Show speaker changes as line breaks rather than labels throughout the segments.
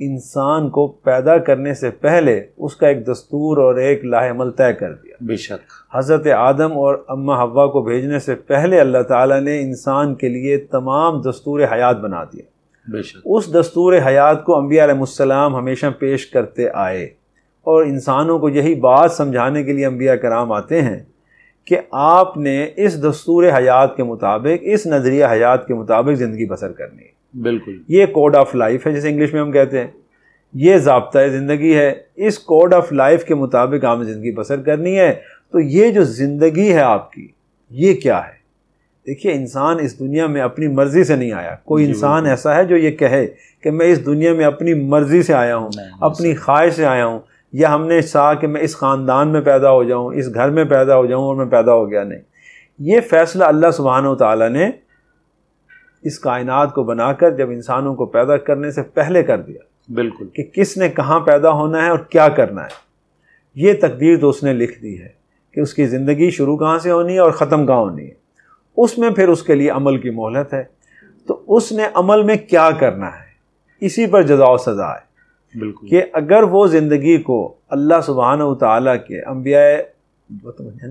انسان کو پیدا کرنے سے پہلے اس کا ایک دستور اور ایک لاہ عمل طے کر دیا.
بے شک.
حضرت آدم اور اماں حوا کو بھیجنے سے پہلے اللہ تعالیٰ نے انسان کے لیے تمام دستور حیات بنا دیا.
بے شک.
اس دستور حیات کو انبیاء علیہ السلام ہمیشہ پیش کرتے آئے، اور انسانوں کو یہی بات سمجھانے کے لیے انبیاء کرام آتے ہیں کہ آپ نے اس دستور حیات کے مطابق، اس نظریہ حیات کے مطابق زندگی بسر کرنی ہے.
بالکل.
یہ کوڈ آف لائف ہے جسے انگلش میں ہم کہتے ہیں، یہ ضابطۂ زندگی ہے. اس کوڈ آف لائف کے مطابق آپ نے زندگی بسر کرنی ہے. تو یہ جو زندگی ہے آپ کی، یہ کیا ہے؟ دیکھیے، انسان اس دنیا میں اپنی مرضی سے نہیں آیا. کوئی انسان ایسا ہے جو یہ کہے کہ میں اس دنیا میں اپنی مرضی سے آیا ہوں، اپنی خواہش سے آیا ہوں، یا ہم نے چاہا کہ میں اس خاندان میں پیدا ہو جاؤں، اس گھر میں پیدا ہو جاؤں اور میں پیدا ہو گیا؟ نہیں. یہ فیصلہ اللہ سبحانہ و تعالیٰ نے اس کائنات کو بنا کر جب انسانوں کو پیدا کرنے سے پہلے کر دیا.
بالکل.
کہ کس نے کہاں پیدا ہونا ہے اور کیا کرنا ہے. یہ تقدیر تو اس نے لکھ دی ہے کہ اس کی زندگی شروع کہاں سے ہونی ہے اور ختم کہاں ہونی ہے. اس میں پھر اس کے لیے عمل کی مہلت ہے. تو اس نے عمل میں کیا کرنا ہے، اسی پر جزا و سزا ہے.
بالکل.
کہ اگر وہ زندگی کو اللہ سبحانہ و تعالیٰ کے انبیاء،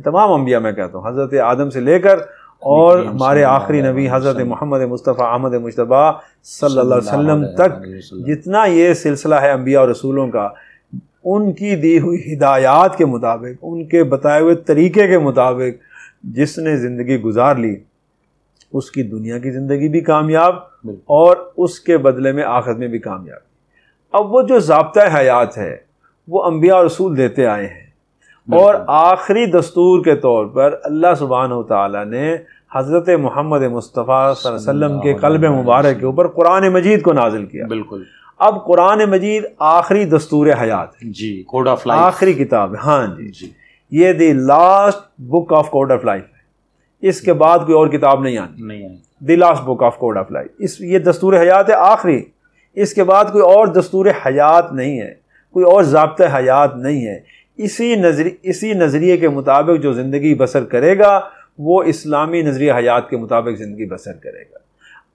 تمام انبیاء میں کہتا ہوں، حضرت آدم سے لے کر اور ہمارے آخری نبی حضرت محمد مصطفیٰ احمد مجتبیٰ صلی اللہ علیہ وسلم تک جتنا یہ سلسلہ ہے انبیاء اور رسولوں کا، ان کی دی ہوئی ہدایات کے مطابق، ان کے بتائے ہوئے طریقے کے مطابق جس نے زندگی گزار لی، اس کی دنیا کی زندگی بھی کامیاب اور اس کے بدلے میں آخرت میں بھی کامیاب. اب وہ جو ضابطۂ حیات ہے وہ انبیاء اور رسول دیتے آئے ہیں، اور آخری دستور کے طور پر اللہ سبحانہ و تعالیٰ نے حضرت محمد مصطفیٰ صلی اللہ علیہ وسلم کے قلب مبارک کے اوپر قرآن مجید کو نازل کیا.
بالکل.
اب قرآن مجید آخری دستور حیات ہے.
جی. Code of life.
آخری کتاب ہے. ہاں جی. یہ the last book of code of life ہے. اس کے بعد کوئی اور کتاب نہیں آئی. The last book of code of life. یہ دستور حیات ہے آخری. اس کے بعد کوئی اور دستور حیات نہیں ہے، کوئی اور ضابطۂ حیات نہیں ہے. اسی نظریے کے مطابق جو زندگی بسر کرے گا وہ اسلامی نظریہ حیات کے مطابق زندگی بسر کرے گا.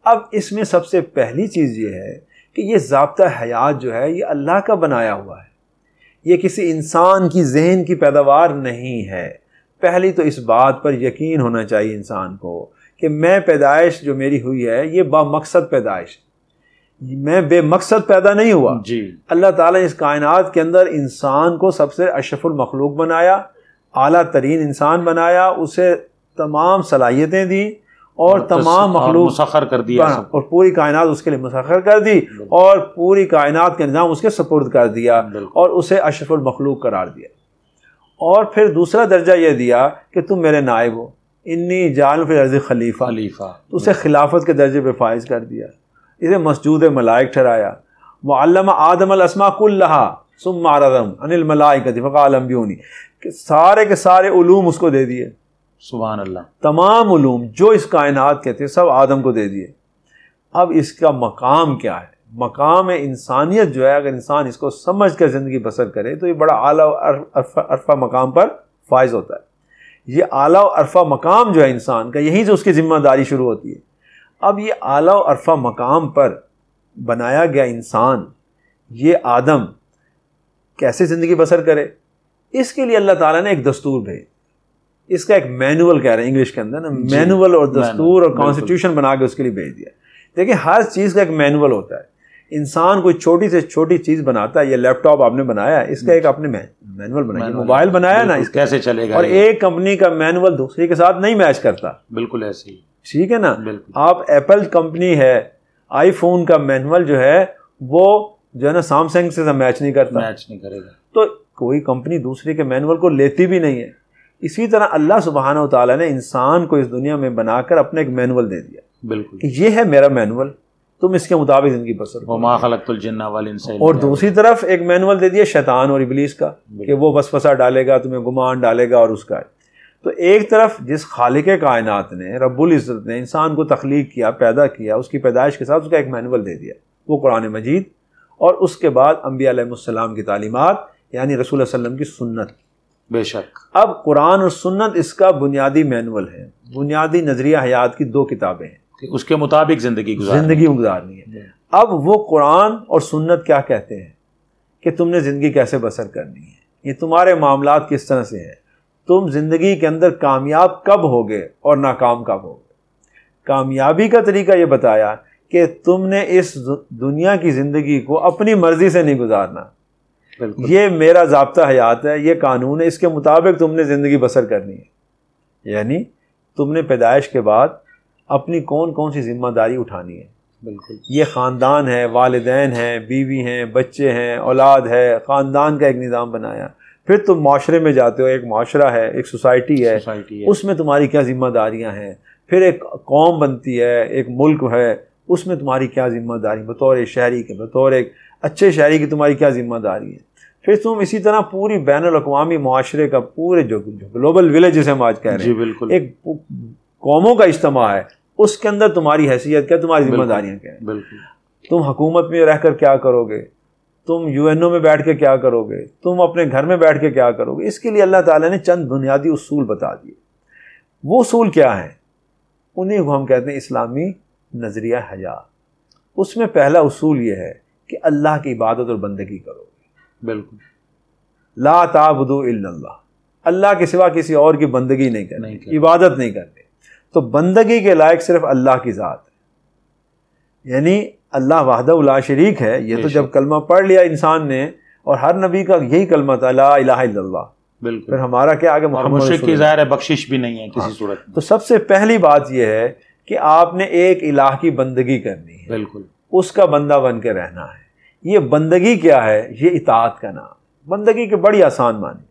اب اس میں سب سے پہلی چیز یہ ہے کہ یہ ضابطہ حیات جو ہے یہ اللہ کا بنایا ہوا ہے، یہ کسی انسان کی ذہن کی پیداوار نہیں ہے. پہلی تو اس بات پر یقین ہونا چاہیے انسان کو کہ میں پیدائش جو میری ہوئی ہے یہ با مقصد پیدائش ہے، میں بے مقصد پیدا نہیں ہوا.
جی. اللہ
تعالیٰ نے اس کائنات کے اندر انسان کو سب سے اشرف المخلوق بنایا، اعلیٰ ترین انسان بنایا، اسے تمام صلاحیتیں دی اور تمام مخلوق
مسخر کر دیا،
اور پوری کائنات اس کے لیے مسخر کر دی اور پوری کائنات کا نظام اس کے سپرد کر دیا اور اسے اشرف المخلوق قرار دیا. اور پھر دوسرا درجہ یہ دیا کہ تم میرے نائب ہو، انی جعل فی الارض خلیفہ. تو اسے خلافت کے درجے پہ فائز کر دیا، اسے مسجود ملائک ٹھہرایا. وعلم آدم الاسماء کلہا ثم عرضهم عن الملائکۃ فقال انبئونی، کہ سارے کے سارے علوم اس کو دے دیے.
سبحان اللہ.
تمام علوم جو اس کائنات کے تھے سب آدم کو دے دیے. اب اس کا مقام کیا ہے؟ مقام انسانیت جو ہے، اگر انسان اس کو سمجھ کر زندگی بسر کرے تو یہ بڑا اعلیٰ عرفہ مقام پر فائز ہوتا ہے. یہ اعلیٰ عرفہ مقام جو ہے انسان کا، یہیں سے اس کی ذمہ داری شروع ہوتی ہے. اب یہ اعلیٰ عرفہ مقام پر بنایا گیا انسان، یہ آدم کیسے زندگی بسر کرے، اس کے لیے اللہ تعالیٰ نے ایک دستور بھیج، اس کا ایک مینول کہہ رہے ہیں انگلش کے اندر نا، مینول اور دستور اور کانسٹیٹیوشن بنا کے اس کے لیے بھیج دیا. دیکھیں ہر چیز کا ایک مینول ہوتا ہے. انسان کوئی چھوٹی سے چھوٹی چیز بناتا ہے، یہ لیپ ٹاپ آپ نے بنایا ہے، اس کا ایک اپنے مینول بنایا، موبائل بنایا نا، اس
کیسے چلے گا،
اور ایک کمپنی کا مینول دوسری کے ساتھ نہیں میچ کرتا.
بالکل ایسے ہی.
ٹھیک ہے نا. آپ ایپل کمپنی ہے، آئی فون کا مینول جو ہے وہ جو ہے نا سامسنگ سے میچ نہیں کرتا،
میچ نہیں کرے گا. تو
کوئی کمپنی دوسری کے مینول کو لیتی بھی نہیں ہے. اسی طرح اللہ سبحانہ و تعالیٰ نے انسان کو اس دنیا میں بنا کر اپنے ایک مینول دے دیا.
بالکل.
کہ یہ ہے میرا مینول، تم اس کے مطابق زندگی بسر کرو.
وما خلقت الجن والانس الا
اور دوسری طرف ایک مینول دے دیا شیطان اور ابلیس کا، کہ وہ وسوسہ ڈالے گا، تمہیں گمان ڈالے گا اور اس کا. تو ایک طرف جس خالق کائنات نے، رب العزت نے انسان کو تخلیق کیا، پیدا کیا، اس کی پیدائش کے ساتھ اس کا ایک مینول دے دیا، وہ قرآن مجید، اور اس کے بعد انبیاء علیہ السلام کی تعلیمات، یعنی رسول اللہ علیہ وسلم کی سنت.
بے شک.
اب قرآن اور سنت اس کا بنیادی مینول ہے، بنیادی نظریہ حیات کی دو کتابیں ہیں.
کہ اس کے مطابق زندگی
گزارنی ہے۔ اب وہ قرآن اور سنت کیا کہتے ہیں کہ تم نے زندگی کیسے بسر کرنی ہے، یہ تمہارے معاملات کس طرح سے ہیں، تم زندگی کے اندر کامیاب کب ہوگے اور ناکام کب ہوگے۔ کامیابی کا طریقہ یہ بتایا کہ تم نے اس دنیا کی زندگی کو اپنی مرضی سے نہیں گزارنا، یہ میرا ضابطہ حیات ہے، یہ قانون ہے، اس کے مطابق تم نے زندگی بسر کرنی ہے۔ یعنی تم نے پیدائش کے بعد اپنی کون کون سی ذمہ داری اٹھانی ہے۔
بالکل،
یہ خاندان ہے، والدین ہیں، بیوی ہیں، بچے ہیں، اولاد ہے، خاندان کا ایک نظام بنایا۔ پھر تم معاشرے میں جاتے ہو، ایک معاشرہ ہے، ایک سوسائٹی ہے، اس میں تمہاری کیا ذمہ داریاں ہیں۔ پھر ایک قوم بنتی ہے، ایک ملک ہے، اس میں تمہاری کیا ذمہ داری، بطور شہری کے، بطور ایک اچھے شہری کی تمہاری کیا ذمہ داری ہے۔ پھر تم اسی طرح پوری بین الاقوامی معاشرے کا، پورے جو گلوبل ولیج جسے ہم آج کہہ رہے ہیں،
بالکل،
ایک قوموں کا اجتماع ہے، اس کے اندر تمہاری حیثیت کیا، تمہاری ذمہ داریاں کیا ہیں۔
بالکل،
تم حکومت میں رہ کر کیا کرو گے، تم UN میں بیٹھ کے کیا کرو گے، تم اپنے گھر میں بیٹھ کے کیا کرو گے۔ اس کے لیے اللہ تعالیٰ نے چند بنیادی اصول بتا دیے۔ وہ اصول کیا ہیں؟ انہیں کو ہم کہتے ہیں اسلامی نظریہ حیات۔ اس میں پہلا اصول یہ ہے کہ اللہ کی عبادت اور بندگی کرو گے۔
بالکل،
لا تعبدوا الا اللہ، اللہ کے سوا کسی اور کی بندگی نہیں کرنی، عبادت نہیں کرنی۔ تو بندگی کے لائق صرف اللہ کی ذات ہے، یعنی اللہ وحدہ لا شریک ہے۔ یہ تو جب کلمہ پڑھ لیا انسان نے، اور ہر نبی کا یہی کلمہ تھا، لا الہ الا اللہ،
بالکل،
پھر ہمارا کیا آگے محمد
مشرک کی ظاہر ہے بخشش بھی نہیں ہے کسی صورت میں۔
تو سب سے پہلی بات یہ ہے کہ آپ نے ایک الہ کی بندگی کرنی ہے،
بالکل،
اس کا بندہ بن کے رہنا ہے۔ یہ بندگی کیا ہے؟ یہ اطاعت کا نام۔ بندگی کے بڑی آسان معنی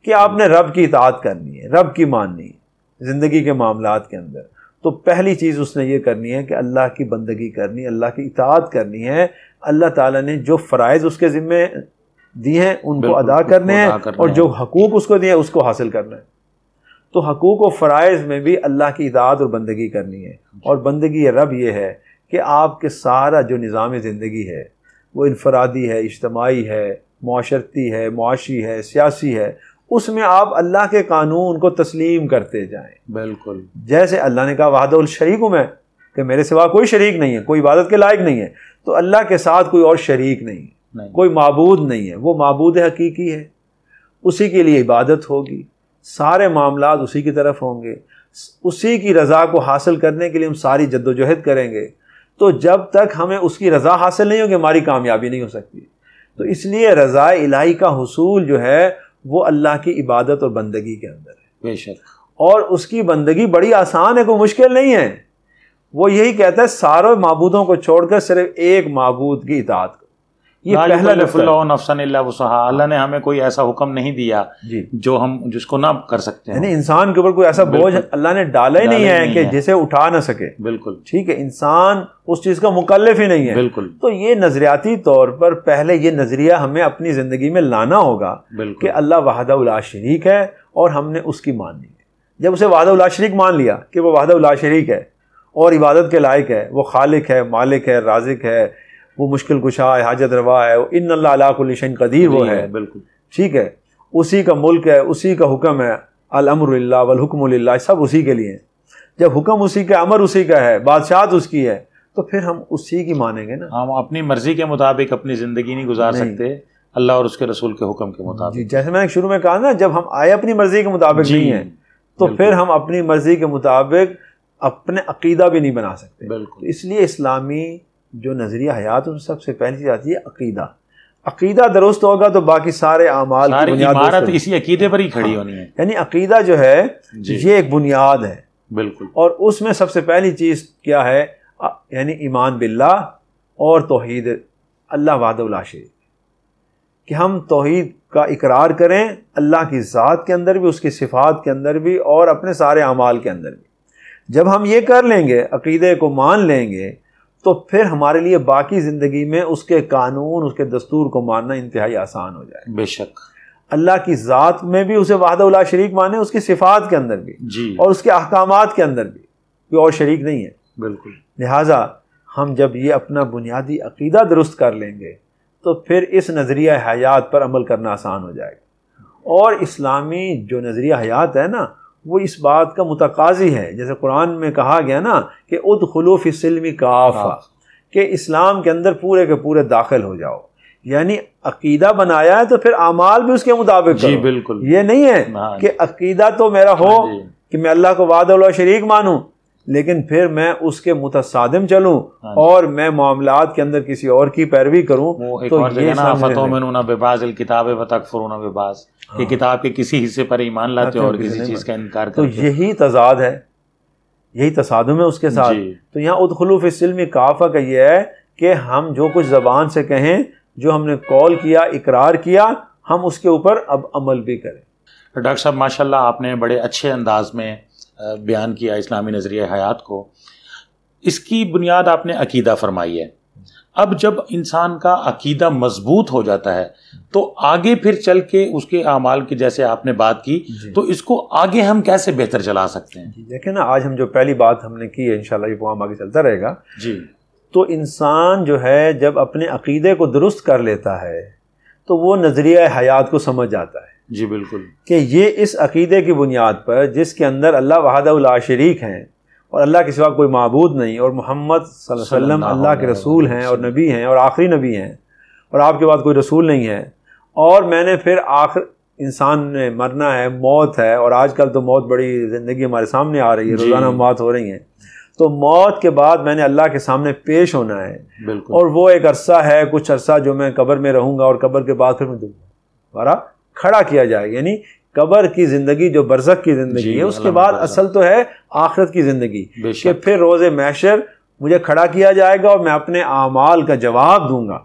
کہ آپ نے رب کی اطاعت کرنی ہے، رب کی ماننی ہے زندگی کے معاملات کے اندر۔ تو پہلی چیز اس نے یہ کرنی ہے کہ اللہ کی بندگی کرنی، اللہ کی اطاعت کرنی ہے۔ اللہ تعالیٰ نے جو فرائض اس کے ذمے دی ہیں ان کو ادا کرنے ہیں، اور جو حقوق اس کو دیے اس کو حاصل کرنا ہے۔ تو حقوق و فرائض میں بھی اللہ کی اطاعت اور بندگی کرنی ہے۔ اور بندگی رب یہ ہے کہ آپ کے سارا جو نظام زندگی ہے وہ انفرادی ہے، اجتماعی ہے، معاشرتی ہے، معاشی ہے، سیاسی ہے، اس میں آپ اللہ کے قانون کو تسلیم کرتے جائیں۔
بالکل،
جیسے اللہ نے کہا وحدہ الشریک ہوں میں، کہ میرے سوا کوئی شریک نہیں ہے، کوئی عبادت کے لائق نہیں ہے، تو اللہ کے ساتھ کوئی اور شریک نہیں، کوئی معبود نہیں ہے، وہ معبود حقیقی ہے، اسی کے لیے عبادت ہوگی، سارے معاملات اسی کی طرف ہوں گے، اسی کی رضا کو حاصل کرنے کے لیے ہم ساری جد و جہد کریں گے۔ تو جب تک ہمیں اس کی رضا حاصل نہیں ہوگی ہماری کامیابی نہیں ہو سکتی۔ تو اس لیے رضا الہی کا حصول جو ہے وہ اللہ کی عبادت اور بندگی کے اندر ہے۔
بے شک،
اور اس کی بندگی بڑی آسان ہے، کوئی مشکل نہیں ہے۔ وہ یہی کہتا ہے سارے معبودوں کو چھوڑ کر صرف ایک معبود کی اطاعت کرو۔ یہ پہلا لفظ ہے۔
نفسا الا وسعها، اللہ نے ہمیں کوئی ایسا حکم نہیں دیا جو ہم جس کو نہ کر سکتے ہیں۔
یعنی انسان کے اوپر کوئی ایسا بوجھ اللہ نے ڈالا ہی نہیں ہے کہ جسے اٹھا نہ سکے۔
بالکل،
ٹھیک ہے، انسان اس چیز کا مکلف ہی نہیں ہے۔
بالکل،
تو یہ نظریاتی طور پر پہلے یہ نظریہ ہمیں اپنی زندگی میں لانا ہوگا کہ اللہ وحدہ لا شریک ہے اور ہم نے اس کی ماننی ہے۔ جب اسے وحدہ لا شریک مان لیا کہ وہ وحدہ لا شریک ہے اور عبادت کے لائق ہے، وہ خالق ہے، مالک ہے، رازق ہے، وہ مشکل کشا ہے، حاجت روا ہے، ان اللہ علی کل شیء قدیر وہ ہے،
بالکل،
ٹھیک ہے، اسی کا ملک ہے، اسی کا حکم ہے، الامر للہ والحکم للہ، سب اسی کے لیے ہیں۔ جب حکم اسی کا، امر اسی کا ہے، بادشاہت اس کی ہے، تو پھر ہم اسی کی مانیں گے نا۔
ہم اپنی مرضی کے مطابق اپنی زندگی نہیں گزار سکتے، اللہ اور اس کے رسول کے حکم کے مطابق۔
جیسے میں نے شروع میں کہا نا، جب ہم آئے اپنی مرضی کے مطابق نہیں ہیں تو پھر ہم اپنی مرضی کے مطابق اپنے عقیدہ بھی نہیں بنا سکتے۔
بالکل،
اس لیے اسلامی جو نظریہ حیات ان سب سے پہلی چیز آتی ہے عقیدہ۔ عقیدہ درست ہوگا تو باقی سارے اعمال کی بنیاد
عمارت اسی عقیدے پر ہی کھڑی ہونی ہے۔
یعنی عقیدہ جو ہے یہ ایک بنیاد ہے۔
بالکل،
اور اس میں سب سے پہلی چیز کیا ہے؟ یعنی ایمان باللہ اور توحید اللہ وحدہ لا شریک، کہ ہم توحید کا اقرار کریں اللہ کی ذات کے اندر بھی، اس کی صفات کے اندر بھی، اور اپنے سارے اعمال کے اندر بھی۔ جب ہم یہ کر لیں گے، عقیدے کو مان لیں گے، تو پھر ہمارے لیے باقی زندگی میں اس کے قانون، اس کے دستور کو ماننا انتہائی آسان ہو جائے۔
بے شک،
اللہ کی ذات میں بھی اسے وحدہ لا شریک مانے، اس کی صفات کے اندر بھی، اور اس کے احکامات کے اندر بھی، کوئی اور شریک نہیں ہے۔
بالکل،
لہٰذا ہم جب یہ اپنا بنیادی عقیدہ درست کر لیں گے تو پھر اس نظریہ حیات پر عمل کرنا آسان ہو جائے گا۔ اور اسلامی جو نظریہ حیات ہے نا، وہ اس بات کا متقاضی ہے، جیسے قرآن میں کہا گیا نا کہ ادخلوا فی السلم کافہ، کہ اسلام کے اندر پورے کے پورے داخل ہو جاؤ، یعنی عقیدہ بنایا ہے تو پھر اعمال بھی اس کے مطابق کرو۔
جی بالکل،
یہ نہیں ہے کہ عقیدہ تو میرا ہو کہ میں اللہ کو وحدہ لا شریک مانوں، لیکن پھر میں اس کے متصادم چلوں اور میں معاملات کے اندر کسی اور کی پیروی کروں۔
تو یہ فتؤمنون ببعض الکتاب وتکفرون ببعض، کہ کتاب کے کسی حصے پر ایمان لاتے ہو اور کسی چیز کا انکار کرتے
تو یہی تضاد ہے، یہی تصادم ہے اس کے ساتھ۔ تو یہاں ادخلوا فی السلم کافہ کا یہ ہے کہ ہم جو کچھ زبان سے کہیں، جو ہم نے قول کیا، اقرار کیا، ہم اس کے اوپر اب عمل بھی کریں۔
ڈاکٹر صاحب ماشاءاللہ آپ نے بڑے اچھے انداز میں بیان کیا اسلامی نظریہ حیات کو۔ اس کی بنیاد آپ نے عقیدہ فرمائی ہے۔ اب جب انسان کا عقیدہ مضبوط ہو جاتا ہے تو آگے پھر چل کے اس کے اعمال کی جیسے آپ نے بات کی، تو اس کو آگے ہم کیسے بہتر چلا سکتے ہیں؟
دیکھیں نا، آج ہم جو پہلی بات ہم نے کی ہے، انشاءاللہ یہ پروگرام آگے چلتا رہے گا۔
جی،
تو انسان جو ہے جب اپنے عقیدے کو درست کر لیتا ہے تو وہ نظریہ حیات کو سمجھ جاتا ہے۔
جی بالکل، کہ
یہ اس عقیدے کی بنیاد پر جس کے اندر اللہ وحدہ لا شریک ہیں اور اللہ کے سوا کوئی معبود نہیں، اور محمد صلی اللہ علیہ وسلم اللہ کے رسول ہیں اور نبی ہیں اور آخری نبی ہیں، اور آپ کے بعد کوئی رسول نہیں ہے، اور میں نے پھر آخر انسان نے مرنا ہے، موت ہے، اور آج کل تو موت بڑی زندگی ہمارے سامنے آ رہی ہے، روزانہ موت ہو رہی ہیں، تو موت کے بعد میں نے اللہ کے سامنے پیش ہونا ہے، اور وہ ایک عرصہ ہے، کچھ عرصہ جو میں قبر میں رہوں گا، اور قبر کے بعد پھر میں دوبارہ کھڑا کیا جائے گا، یعنی قبر کی زندگی جو برزخ کی زندگی ہے، اس کے بعد اصل تو ہے آخرت کی زندگی، کہ پھر روز محشر مجھے کھڑا کیا جائے گا اور میں اپنے اعمال کا جواب دوں گا،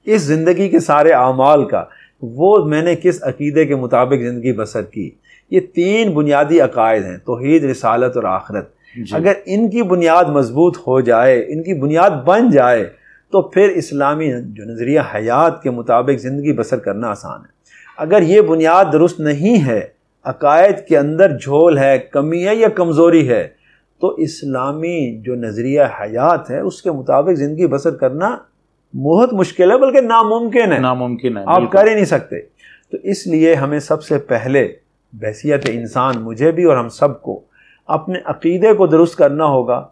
اس زندگی کے سارے اعمال کا، وہ میں نے کس عقیدے کے مطابق زندگی بسر کی۔ یہ تین بنیادی عقائد ہیں، توحید، رسالت اور آخرت۔ اگر ان کی بنیاد مضبوط ہو جائے، ان کی بنیاد بن جائے، تو پھر اسلامی جو نظریہ حیات کے مطابق زندگی بسر کرنا آسان ہے۔ اگر یہ بنیاد درست نہیں ہے، عقائد کے اندر جھول ہے، کمی ہے یا کمزوری ہے، تو اسلامی جو نظریہ حیات ہے اس کے مطابق زندگی بسر کرنا بہت مشکل ہے، بلکہ ناممکن ہے، آپ کر ہی نہیں سکتے۔ تو اس لیے ہمیں سب سے پہلے بحیثیت انسان، مجھے بھی اور ہم سب کو، اپنے عقیدے کو درست کرنا ہوگا،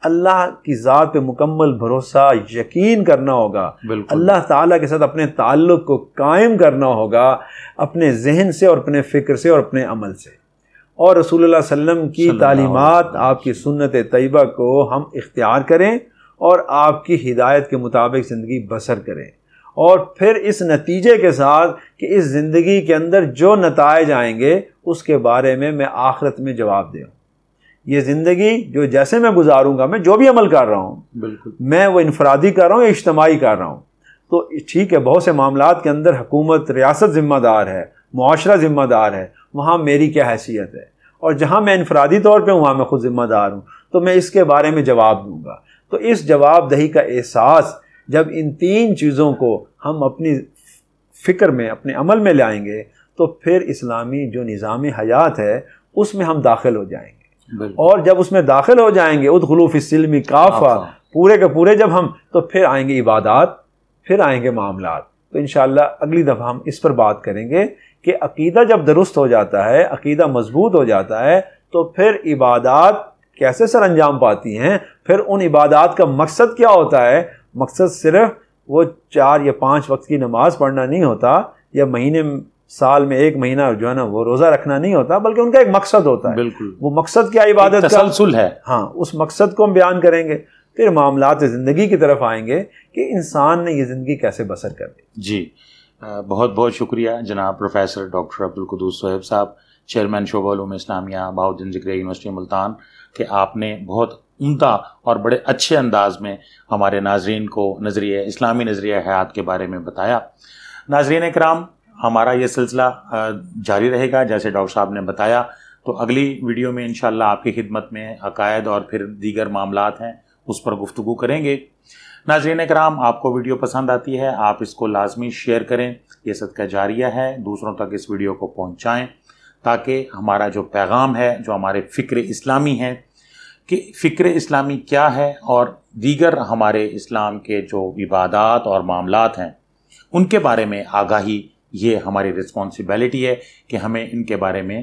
اللہ کی ذات پہ مکمل بھروسہ، یقین کرنا ہوگا، اللہ تعالیٰ کے ساتھ اپنے تعلق کو قائم کرنا ہوگا، اپنے ذہن سے اور اپنے فکر سے اور اپنے عمل سے، اور رسول اللہ صلی اللہ علیہ وسلم کی تعلیمات، آپ کی سنت طیبہ کو ہم اختیار کریں اور آپ کی ہدایت کے مطابق زندگی بسر کریں، اور پھر اس نتیجے کے ساتھ کہ اس زندگی کے اندر جو نتائج آئیں گے اس کے بارے میں آخرت میں جواب دوں۔ یہ زندگی جو جیسے میں گزاروں گا، میں جو بھی عمل کر رہا ہوں، بالکل میں وہ انفرادی کر رہا ہوں یا اجتماعی کر رہا ہوں، تو ٹھیک ہے، بہت سے معاملات کے اندر حکومت، ریاست ذمہ دار ہے، معاشرہ ذمہ دار ہے، وہاں میری کیا حیثیت ہے، اور جہاں میں انفرادی طور پہ وہاں میں خود ذمہ دار ہوں، تو میں اس کے بارے میں جواب دوں گا۔ تو اس جواب دہی کا احساس جب ان تین چیزوں کو ہم اپنی فکر میں، اپنے عمل میں لائیں گے، تو پھر اسلامی جو نظام حیات ہے اس میں ہم داخل ہو جائیں گے، اور جب اس میں داخل ہو جائیں گے، ادخلوا فی السلم کافہ، پورے کے پورے جب ہم، تو پھر آئیں گے عبادات، پھر آئیں گے معاملات۔ تو انشاءاللہ اگلی دفعہ ہم اس پر بات کریں گے کہ عقیدہ جب درست ہو جاتا ہے، عقیدہ مضبوط ہو جاتا ہے، تو پھر عبادات کیسے سر انجام پاتی ہیں، پھر ان عبادات کا مقصد کیا ہوتا ہے۔ مقصد صرف وہ 4 یا 5 وقت کی نماز پڑھنا نہیں ہوتا، یا مہینے سال میں 1 مہینہ جو ہے نا وہ روزہ رکھنا نہیں ہوتا، بلکہ ان کا ایک مقصد ہوتا ہے۔ بالکل، وہ مقصد کیا عبادت کا تسلسل ہے، ہاں، اس مقصد کو ہم بیان کریں گے، پھر معاملات زندگی کی طرف آئیں گے کہ انسان نے یہ زندگی کیسے بسر کر دی۔
جی، بہت بہت شکریہ جناب پروفیسر ڈاکٹر عبدالقدوس صہیب صاحب، چیئرمین شعبہ علوم اسلامیہ بہاؤالدین ذکریہ یونیورسٹی ملتان، کہ آپ نے بہت عمدہ اور بڑے اچھے انداز میں ہمارے ناظرین کو اسلامی نظریہ حیات کے بارے میں بتایا۔ ناظرین اکرام، ہمارا یہ سلسلہ جاری رہے گا جیسے ڈاکٹر صاحب نے بتایا، تو اگلی ویڈیو میں انشاءاللہ آپ کی خدمت میں عقائد اور پھر دیگر معاملات ہیں اس پر گفتگو کریں گے۔ ناظرین اکرام، آپ کو ویڈیو پسند آتی ہے، آپ اس کو لازمی شیئر کریں، یہ صدقہ جاریہ ہے، دوسروں تک اس ویڈیو کو پہنچائیں، تاکہ ہمارا جو پیغام ہے، جو ہمارے فکر اسلامی ہے کہ فکر اسلامی کیا ہے، اور دیگر ہمارے اسلام کے جو عبادات اور معاملات ہیں ان کے بارے میں آگاہی، یہ ہماری رسپانسبلٹی ہے کہ ہمیں ان کے بارے میں